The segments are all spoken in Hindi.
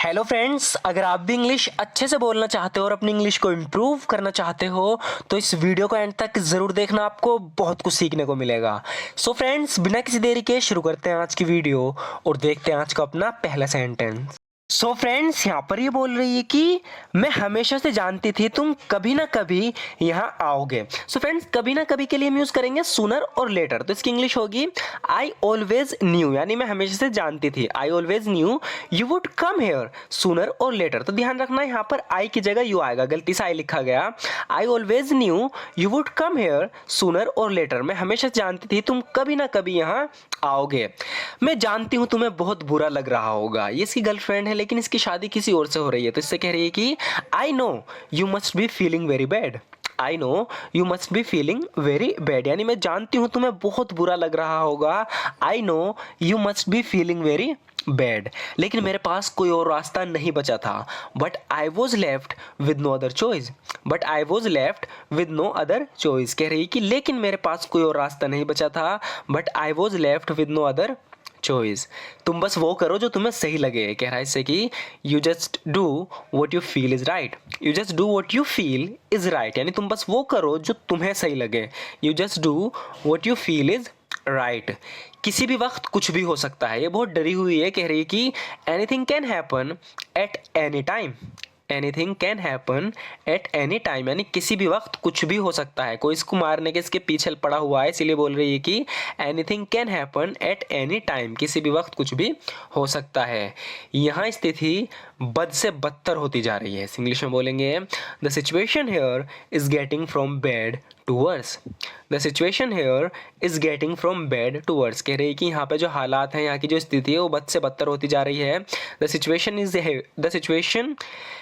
हेलो फ्रेंड्स, अगर आप भी इंग्लिश अच्छे से बोलना चाहते हो और अपनी इंग्लिश को इम्प्रूव करना चाहते हो तो इस वीडियो को एंड तक ज़रूर देखना, आपको बहुत कुछ सीखने को मिलेगा। सो फ्रेंड्स, बिना किसी देरी के शुरू करते हैं आज की वीडियो और देखते हैं आज का अपना पहला सेंटेंस। सो फ्रेंड्स, यहाँ पर ये बोल रही है कि मैं हमेशा से जानती थी तुम कभी ना कभी यहाँ आओगे। सो फ्रेंड्स, कभी ना कभी के लिए हम यूज़ करेंगे सूनर और लेटर। तो इसकी इंग्लिश होगी आई ऑलवेज न्यू, यानी मैं हमेशा से जानती थी। I always new you would come here sooner और लेटर। तो ध्यान रखना, यहाँ पर आई की जगह यू आएगा, गलती से आई लिखा गया। I always new you would come here sooner और लेटर। मैं हमेशा जानती थी तुम कभी ना कभी यहाँ आओगे। मैं जानती हूँ तुम्हें बहुत बुरा लग रहा होगा। ये इसकी गर्लफ्रेंड है, लेकिन इसकी शादी किसी और से हो रही है, तो इससे कह रही है कि आई know you must be feeling very bad. I know you must be feeling very bad, यानी मैं जानती हूँ तुम्हें बहुत बुरा लग रहा होगा। I know you must be feeling very bad, लेकिन मेरे पास कोई और रास्ता नहीं बचा था। But I was left with no other choice. But I was left with no other choice, कह रही कि लेकिन मेरे पास कोई और रास्ता नहीं बचा था। But I was left with no other choice. तुम बस वो करो जो तुम्हें सही लगे। कह रहा है इससे कि you just do what you feel is right. You just do what you feel is right, यानी तुम बस वो करो जो तुम्हें सही लगे। You just do what you feel is right. किसी भी वक्त कुछ भी हो सकता है। ये बहुत डरी हुई है, कह रही है कि anything can happen at any time. Anything can happen at any time, यानी किसी भी वक्त कुछ भी हो सकता है। कोई इसको मारने के इसके पीछे पड़ा हुआ है, इसीलिए बोल रही है कि anything can happen at any time, किसी भी वक्त कुछ भी हो सकता है। यहाँ स्थिति बद से बदतर होती जा रही है। इंग्लिश में बोलेंगे the situation here is getting from bad to worse. The situation here is getting from bad to worse, कह रही है कि यहाँ पे जो हालात हैं, यहाँ की जो स्थिति है वो बद से बदतर होती जा रही है। The situation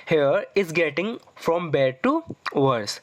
here is getting from bad to worse.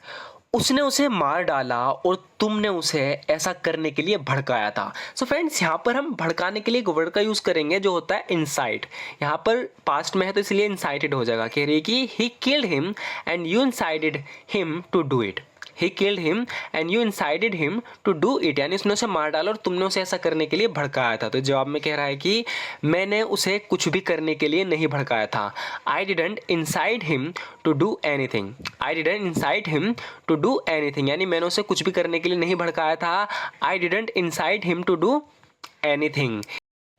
उसने उसे मार डाला और तुमने उसे ऐसा करने के लिए भड़काया था। सो फ्रेंड्स, यहाँ पर हम भड़काने के लिए एक वर्ड का यूज़ करेंगे जो होता है इंसाइट। यहाँ पर पास्ट में है तो इसलिए इंसाइटेड हो जाएगा। कह रही है कि he killed him and you incited him to do it. He killed him and you incited him to do it, यानी उसने उसे मार डाला और तुमने उसे ऐसा करने के लिए भड़काया था। तो जवाब में कह रहा है कि मैंने उसे कुछ भी करने के लिए नहीं भड़काया था। I didn't incite him to do anything. I didn't incite him to do anything, यानी मैंने उसे कुछ भी करने के लिए नहीं भड़काया था। I didn't incite him to do anything.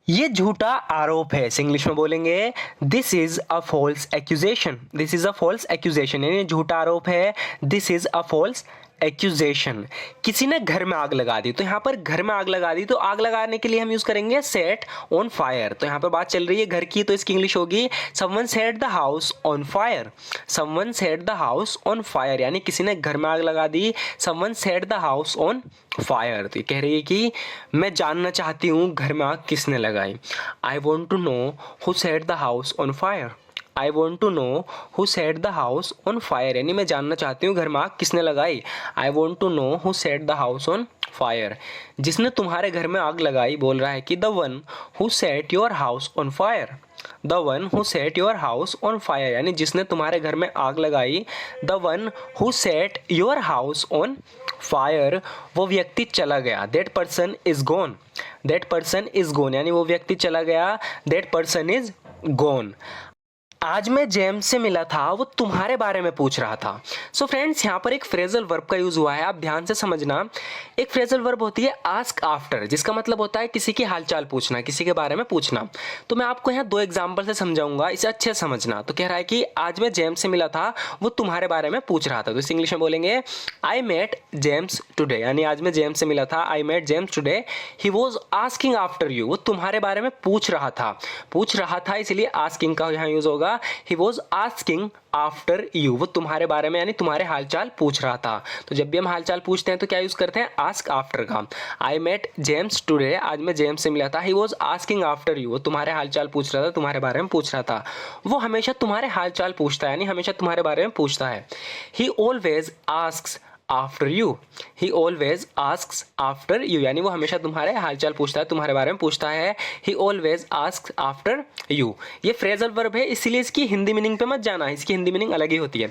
ये झूठा आरोप है। इंग्लिश में बोलेंगे this is a false accusation. This is a false accusation, यानी झूठा आरोप है। This is a false accusation. किसी ने घर में आग लगा दी, तो यहाँ पर घर में आग लगा दी, तो आग लगाने के लिए हम यूज करेंगे सेट ऑन फायर। तो यहाँ पर बात चल रही है घर की, तो इसकी इंग्लिश होगी someone set the house on fire. Someone set the house on fire, यानी किसी ने घर में आग लगा दी। Someone set the house on fire. तो ये कह रही है कि मैं जानना चाहती हूँ घर में आग किसने लगाई। I want to know who set the house on fire. I want to know who set the house on fire, यानी मैं जानना चाहती हूँ घर में आग किसने लगाई। I want to know who set the house on fire. जिसने तुम्हारे घर में आग लगाई, बोल रहा है कि the one who set your house on fire. The one who set your house on fire, यानी जिसने तुम्हारे घर में आग लगाई। The one who set your house on fire, वो व्यक्ति चला गया। That person is gone. That person is gone, यानी वो व्यक्ति चला गया। That person is gone. आज मैं जेम्स से मिला था, वो तुम्हारे बारे में पूछ रहा था। सो फ्रेंड्स, यहाँ पर एक फ्रेजल वर्ब का यूज हुआ है, आप ध्यान से समझना। एक फ्रेजल वर्ब होती है आस्क आफ्टर, जिसका मतलब होता है किसी की हालचाल पूछना, किसी के बारे में पूछना। तो मैं आपको यहाँ दो एग्जाम्पल से समझाऊंगा, इसे अच्छे से समझना। तो कह रहा है कि आज मैं जेम्स से मिला था, वो तुम्हारे बारे में पूछ रहा था। तो इस इंग्लिश में बोलेंगे आई मेट जेम्स टुडे, यानी आज मैं जेम्स से मिला था। I met James today. He was asking after you, वो तुम्हारे बारे में पूछ रहा था। पूछ रहा था इसलिए आस्किंग का यहाँ यूज होगा। He was asking after you, वो तुम्हारे बारे में यानी तुम्हारे हालचाल पूछ रहा था। तो जब भी हम हालचाल पूछते हैं तो क्या यूज करते हैं, आस्क आफ्टर का। आई मेट जेम्स टुडे, आज मैं जेम्स से मिला था। ही वॉज आस्किंग आफ्टर यू, वो तुम्हारे हालचाल पूछ रहा था, तुम्हारे बारे में पूछ रहा था। वो हमेशा तुम्हारे हालचाल पूछता है, यानी हमेशा तुम्हारे बारे में पूछता है। ही always asks after you. He always asks after you, यानी वो हमेशा तुम्हारे हालचाल पूछता है, तुम्हारे बारे में पूछता है। ही ऑलवेज आस्क्स आफ्टर यू। ये फ्रेजल वर्ब है, इसीलिए इसकी हिंदी मीनिंग पे मत जाना, इसकी हिंदी मीनिंग अलग ही होती है।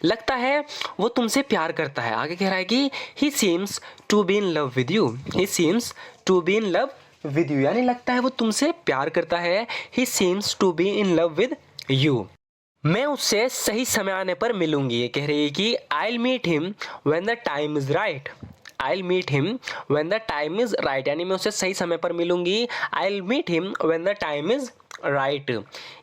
लगता है वो तुमसे प्यार करता है। आगे कह रहा है कि he seems to be in love with you. He seems to be in love with you, यानी लगता है वो तुमसे प्यार करता है। He seems to be in love with you. मैं उससे सही समय आने पर मिलूंगी, ये कह रही है कि I'll meet him when the time is right. I'll meet him when the time is right, यानी मैं उससे सही समय पर मिलूंगी। I'll meet him when the time is right.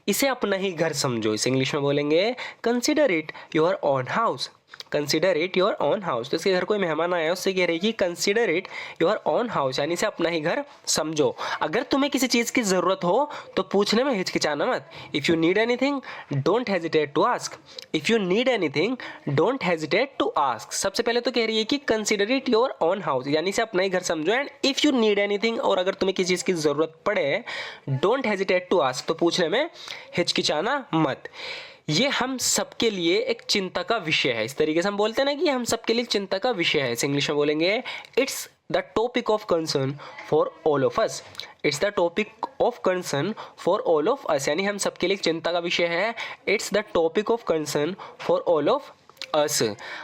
इसे अपना ही घर समझो, इसे इंग्लिश में बोलेंगे consider it your own house. Consider it your own house. तो इसके घर कोई मेहमान आया, उससे कह रही कि consider it your own house, यानी इसे अपना ही घर समझो। अगर तुम्हें किसी चीज़ की ज़रूरत हो तो पूछने में हिचकिचाना मत। If you need anything don't hesitate to ask. If you need anything don't hesitate to ask. सबसे पहले तो कह रही है कि consider it your own house, यानी इसे अपना ही घर समझो। And if you need anything, और अगर तुम्हें किसी चीज़ की ज़रूरत पड़े, डोंट हेजिटेट टू आस्क, तो पूछने में हिचकिचाना मत। ये हम सबके लिए एक चिंता का विषय है। इस तरीके से हम बोलते हैं ना कि हम सबके लिए चिंता का विषय है। इसे इंग्लिश में बोलेंगे it's the topic of concern for all of us. It's the topic of concern for all of us, यानी हम सबके लिए चिंता का विषय है। It's the topic of concern for all of us.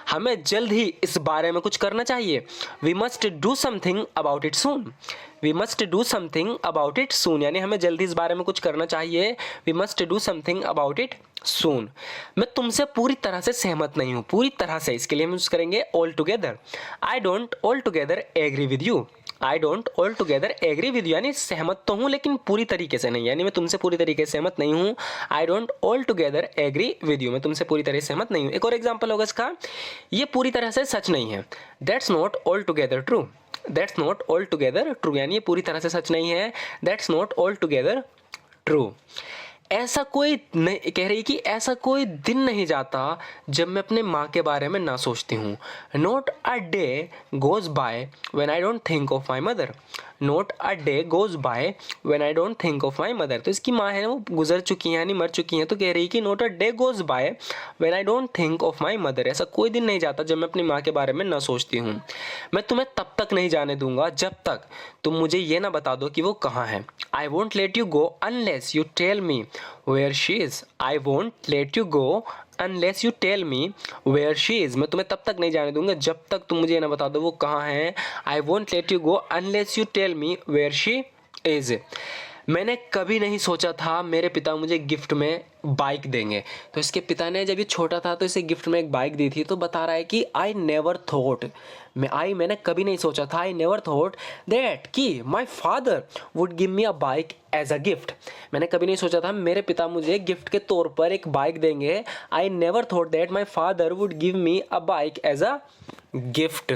हमें जल्द ही इस बारे में कुछ करना चाहिए। We must do something about it soon. We must do something about it soon, यानी हमें जल्दी इस बारे में कुछ करना चाहिए। We must do something about it soon. मैं तुमसे पूरी तरह से सहमत नहीं हूँ, पूरी तरह से, इसके लिए हम यूज करेंगे altogether. I don't altogether agree with you. I don't altogether agree with you, यानी सहमत तो हूँ लेकिन पूरी तरीके से नहीं, यानी मैं तुमसे पूरी तरीके से सहमत नहीं हूँ। I don't altogether agree with you, मैं तुमसे पूरी तरह से सहमत नहीं हूँ। एक और एग्जाम्पल होगा इसका, ये पूरी तरह से सच नहीं है। That's not all together true. That's not all together true, यानी ये पूरी तरह से सच नहीं है। That's not all together true. ऐसा कोई नहीं, कह रही कि ऐसा कोई दिन नहीं जाता जब मैं अपने माँ के बारे में ना सोचती हूँ। Not a day goes by when I don't think of my mother. Not a day goes by when I don't think of my mother. तो इसकी माँ है वो गुजर चुकी हैं, यानी मर चुकी हैं, तो कह रही कि not a day goes by when I don't think of my mother. ऐसा कोई दिन नहीं जाता जब मैं अपनी माँ के बारे में ना सोचती हूँ। मैं तुम्हें तब तक नहीं जाने दूंगा जब तक तुम मुझे ये ना बता दो कि वो कहाँ है। I won't let you go unless you tell me where she is. I won't let you go unless you tell me where she is. मैं तुम्हें तब तक नहीं जाने दूंगा जब तक तुम मुझे ये ना बता दो वो कहाँ है। I won't let you go unless you tell me where she is. मैंने कभी नहीं सोचा था मेरे पिता मुझे गिफ्ट में बाइक देंगे। तो इसके पिता ने जब ये छोटा था तो इसे गिफ्ट में एक बाइक दी थी। तो बता रहा है कि आई नेवर थॉट, मैंने कभी नहीं सोचा था, आई नेवर थॉट दैट कि my father would give me a bike as a gift. मैंने कभी नहीं सोचा था मेरे पिता मुझे गिफ्ट के तौर पर एक बाइक देंगे। I never thought that my father would give me a bike as a gift.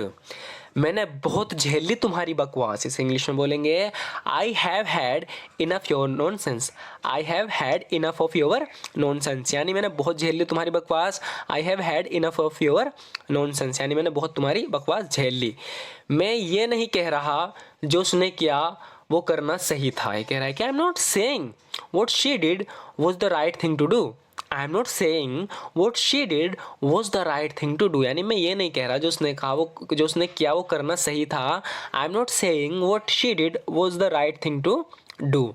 मैंने बहुत झेल ली तुम्हारी बकवास। इसे इंग्लिश में बोलेंगे I have had enough your nonsense. I have had enough of your nonsense, यानी मैंने बहुत झेल ली तुम्हारी बकवास। I have had enough of your nonsense, यानी मैंने बहुत तुम्हारी बकवास झेल ली। मैं ये नहीं कह रहा जो उसने किया वो करना सही था। ये कह रहा है कि I am not saying what she did was the right thing to do. I am not saying what she did was the right thing to do, यानी मैं ये नहीं कह रहा जो उसने किया वो करना सही था। I am not saying what she did was the right thing to do.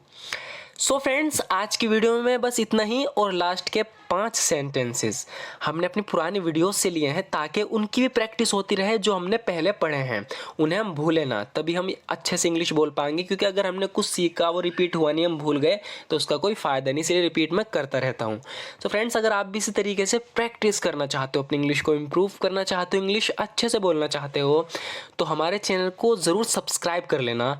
So friends, आज की वीडियो में मैं बस इतना ही, और लास्ट के 5 सेंटेंसेस हमने अपनी पुरानी वीडियोस से लिए हैं ताकि उनकी भी प्रैक्टिस होती रहे जो हमने पहले पढ़े हैं, उन्हें हम भूलें ना, तभी हम अच्छे से इंग्लिश बोल पाएंगे। क्योंकि अगर हमने कुछ सीखा वो रिपीट हुआ नहीं, हम भूल गए, तो उसका कोई फ़ायदा नहीं, इसलिए रिपीट मैं करता रहता हूँ। तो फ्रेंड्स, अगर आप भी इसी तरीके से प्रैक्टिस करना चाहते हो, अपनी इंग्लिश को इम्प्रूव करना चाहते हो, इंग्लिश अच्छे से बोलना चाहते हो, तो हमारे चैनल को ज़रूर सब्सक्राइब कर लेना,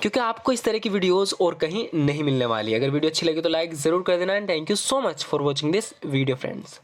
क्योंकि आपको इस तरह की वीडियोस और कहीं नहीं मिलने वाली है। अगर वीडियो अच्छी लगी तो लाइक ज़रूर कर देना। And thank you so much for watching this video friends.